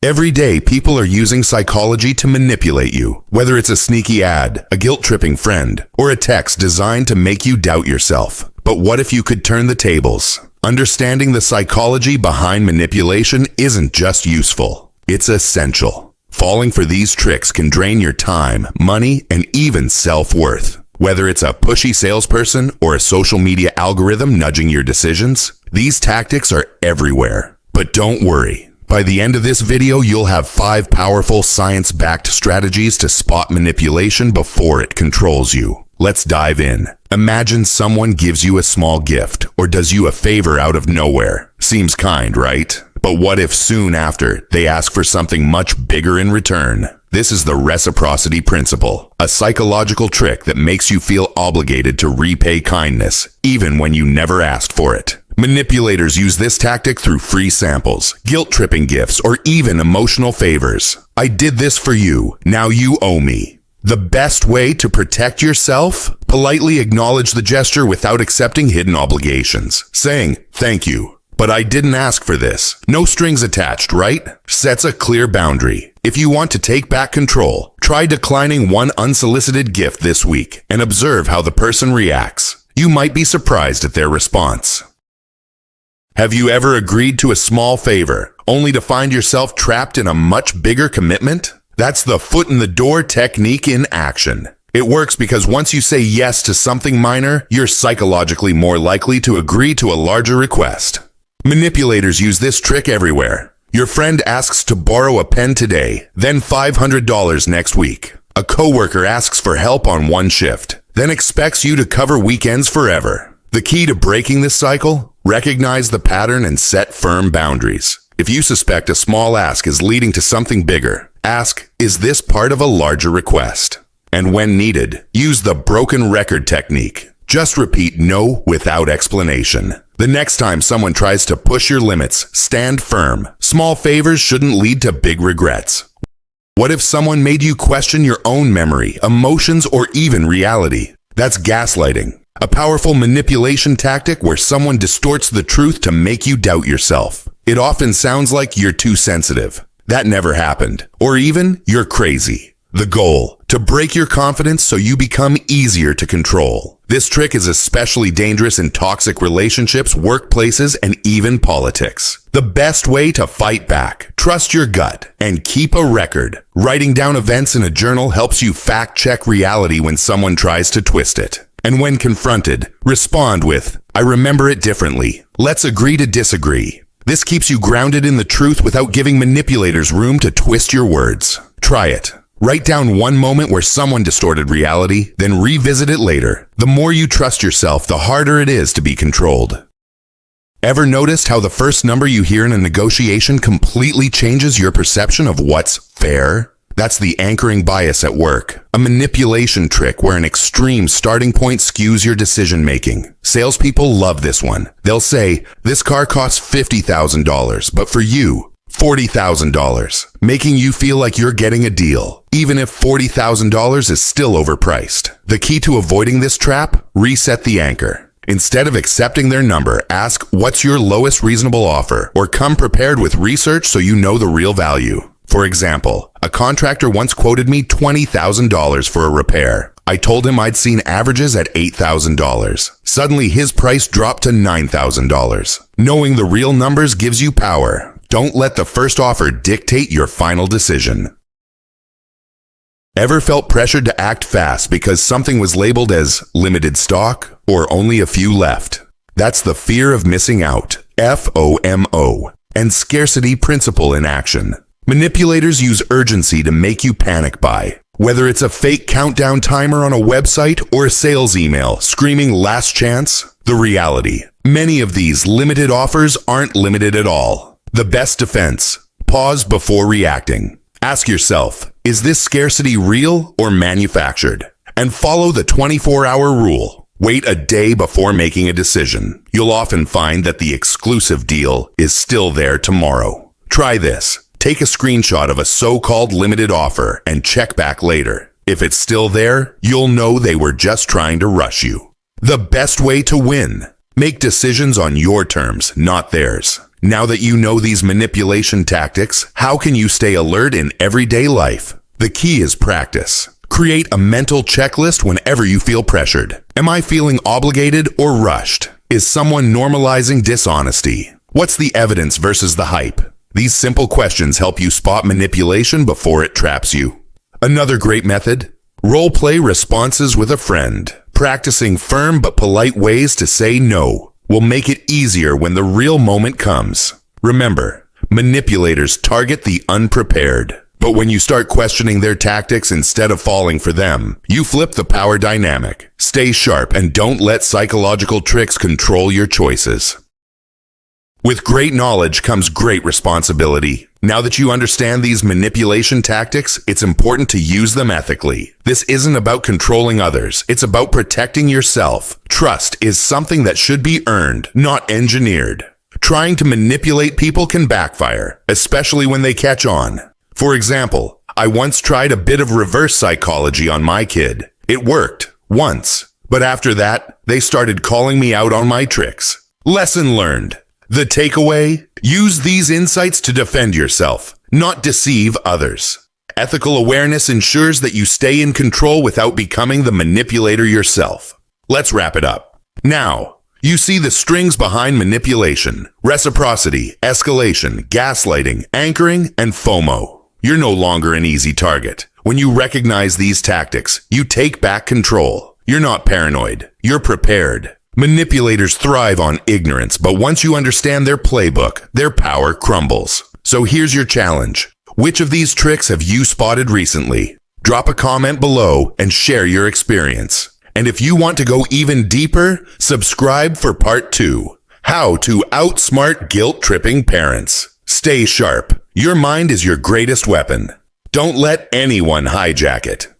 Every day, people are using psychology to manipulate you, whether it's a sneaky ad, a guilt-tripping friend, or a text designed to make you doubt yourself. But what if you could turn the tables? Understanding the psychology behind manipulation isn't just useful, it's essential. Falling for these tricks can drain your time, money, and even self-worth. Whether it's a pushy salesperson or a social media algorithm nudging your decisions, these tactics are everywhere. But don't worry. By the end of this video, you'll have 5 powerful science-backed strategies to spot manipulation before it controls you. Let's dive in. Imagine someone gives you a small gift or does you a favor out of nowhere. Seems kind, right? But what if soon after they ask for something much bigger in return? This is the Reciprocity Principle, a psychological trick that makes you feel obligated to repay kindness, even when you never asked for it. Manipulators use this tactic through free samples, guilt-tripping gifts, or even emotional favors. I did this for you, now you owe me. The best way to protect yourself? Politely acknowledge the gesture without accepting hidden obligations, saying, "Thank you, but I didn't ask for this." No strings attached, right? Sets a clear boundary. If you want to take back control, try declining one unsolicited gift this week and observe how the person reacts. You might be surprised at their response. Have you ever agreed to a small favor, only to find yourself trapped in a much bigger commitment? That's the foot in the door technique in action. It works because once you say yes to something minor, you're psychologically more likely to agree to a larger request. Manipulators use this trick everywhere. Your friend asks to borrow a pen today, then $500 next week. A coworker asks for help on one shift, then expects you to cover weekends forever. The key to breaking this cycle? Recognize the pattern and set firm boundaries. If you suspect a small ask is leading to something bigger, ask, is this part of a larger request? And when needed, use the broken record technique. Just repeat no without explanation. The next time someone tries to push your limits, stand firm. Small favors shouldn't lead to big regrets. What if someone made you question your own memory, emotions, or even reality? That's gaslighting. A powerful manipulation tactic where someone distorts the truth to make you doubt yourself. It often sounds like you're too sensitive. That never happened. Or even, you're crazy. The goal, to break your confidence so you become easier to control. This trick is especially dangerous in toxic relationships, workplaces, and even politics. The best way to fight back, trust your gut, and keep a record. Writing down events in a journal helps you fact-check reality when someone tries to twist it. And when confronted, respond with, "I remember it differently. Let's agree to disagree." This keeps you grounded in the truth without giving manipulators room to twist your words. Try it. Write down one moment where someone distorted reality, then revisit it later. The more you trust yourself, the harder it is to be controlled. Ever noticed how the first number you hear in a negotiation completely changes your perception of what's fair? That's the anchoring bias at work, a manipulation trick where an extreme starting point skews your decision-making. Salespeople love this one. They'll say, "This car costs $50,000, but for you, $40,000, making you feel like you're getting a deal, even if $40,000 is still overpriced. The key to avoiding this trap? Reset the anchor. Instead of accepting their number, ask, "What's your lowest reasonable offer?" Or come prepared with research so you know the real value. For example, a contractor once quoted me $20,000 for a repair. I told him I'd seen averages at $8,000. Suddenly, his price dropped to $9,000. Knowing the real numbers gives you power. Don't let the first offer dictate your final decision. Ever felt pressured to act fast because something was labeled as limited stock or only a few left? That's the fear of missing out, FOMO, and Scarcity Principle in action. Manipulators use urgency to make you panic buy. Whether it's a fake countdown timer on a website or a sales email screaming last chance, the reality. Many of these limited offers aren't limited at all. The best defense, pause before reacting. Ask yourself, is this scarcity real or manufactured? And follow the 24-hour rule. Wait a day before making a decision. You'll often find that the exclusive deal is still there tomorrow. Try this. Take a screenshot of a so-called limited offer and check back later. If it's still there, you'll know they were just trying to rush you. The best way to win. Make decisions on your terms, not theirs. Now that you know these manipulation tactics, how can you stay alert in everyday life? The key is practice. Create a mental checklist whenever you feel pressured. Am I feeling obligated or rushed? Is someone normalizing dishonesty? What's the evidence versus the hype? These simple questions help you spot manipulation before it traps you. Another great method: role-play responses with a friend. Practicing firm but polite ways to say no will make it easier when the real moment comes. Remember, manipulators target the unprepared. But when you start questioning their tactics instead of falling for them, you flip the power dynamic. Stay sharp and don't let psychological tricks control your choices. With great knowledge comes great responsibility. Now that you understand these manipulation tactics, it's important to use them ethically. This isn't about controlling others. It's about protecting yourself. Trust is something that should be earned, not engineered. Trying to manipulate people can backfire, especially when they catch on. For example, I once tried a bit of reverse psychology on my kid. It worked once, but after that, they started calling me out on my tricks. Lesson learned. The takeaway: use these insights to defend yourself, not deceive others. Ethical awareness ensures that you stay in control without becoming the manipulator yourself. Let's wrap it up. Now, you see the strings behind manipulation: reciprocity, escalation, gaslighting, anchoring, and FOMO. You're no longer an easy target. When you recognize these tactics, you take back control. You're not paranoid. You're prepared. Manipulators thrive on ignorance, but once you understand their playbook, their power crumbles. So here's your challenge. Which of these tricks have you spotted recently? Drop a comment below and share your experience. And if you want to go even deeper, subscribe for part 2. How to outsmart guilt-tripping parents. Stay sharp. Your mind is your greatest weapon. Don't let anyone hijack it.